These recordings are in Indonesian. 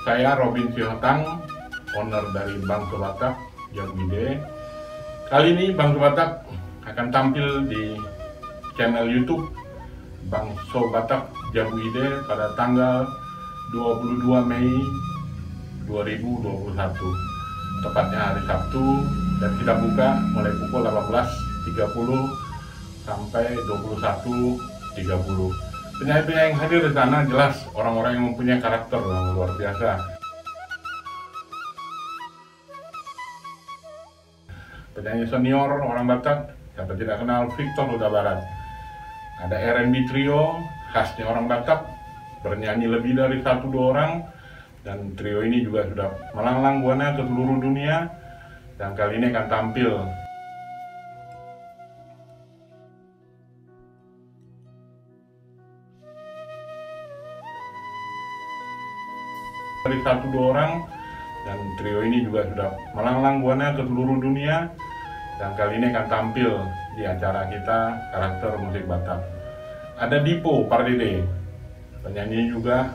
Saya Robin Sihotang, owner dari Bang Batak Jabuide. Kali ini Bang Batak akan tampil di channel YouTube Bang Batak Jabuide pada tanggal 22 Mei 2021, tepatnya hari Sabtu, dan kita buka mulai pukul 18.30 sampai 21.30. Penyanyi-penyanyi yang hadir di sana jelas orang-orang yang mempunyai karakter yang luar biasa. Penyanyi senior orang Batak, siapa tidak kenal Victor Huta Barat. Ada R&B trio khasnya orang Batak, bernyanyi lebih dari 1-2 orang, dan trio ini juga sudah melanglang buana ke seluruh dunia, dan kali ini akan tampil dari 1-2 orang, dan trio ini juga sudah melanglang buana ke seluruh dunia, dan kali ini akan tampil di acara kita karakter musik Batak. Ada Dipo Pardede, penyanyi juga,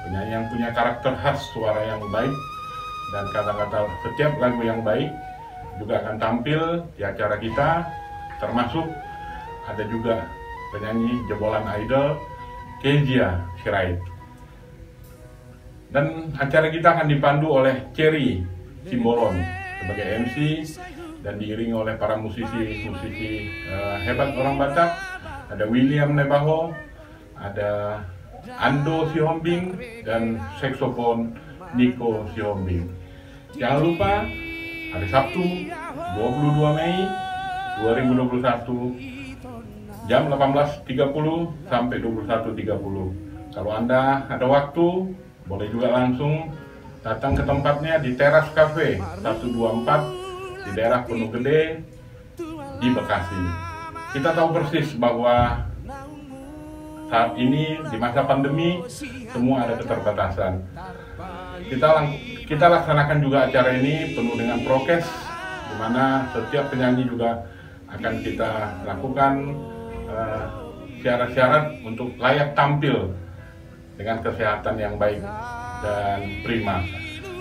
penyanyi yang punya karakter khas, suara yang baik dan kata-kata setiap lagu yang baik, juga akan tampil di acara kita. Termasuk ada juga penyanyi jebolan idol Kezia Sirait. Dan acara kita akan dipandu oleh Cherry Simbolon sebagai MC dan diiringi oleh para musisi hebat orang Batak. Ada William Nebaho, ada Ando Sihombing, dan saksofon Nico Sihombing. Jangan lupa hari Sabtu 22 Mei 2021 jam 18.30 sampai 21.30. Kalau Anda ada waktu, boleh juga langsung datang ke tempatnya di Teras Cafe 124 di daerah Pondok Gede di Bekasi. Kita tahu persis bahwa saat ini di masa pandemi semua ada keterbatasan. Kita laksanakan juga acara ini penuh dengan prokes, di mana setiap penyanyi juga akan kita lakukan syarat-syarat untuk layak tampil dengan kesehatan yang baik dan prima.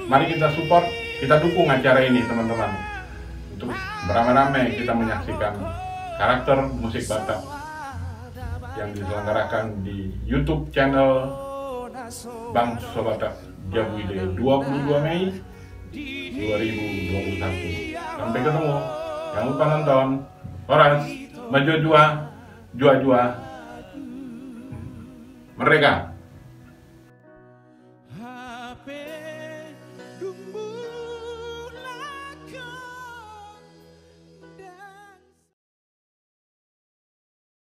Mari kita support, kita dukung acara ini teman-teman, untuk beramai-ramai kita menyaksikan karakter musik Batak yang diselenggarakan di YouTube channel Bang Batak Jabuide 22 Mei 2021. Sampai ketemu, jangan lupa nonton. Horas, maju jua, jua-jua, merdeka.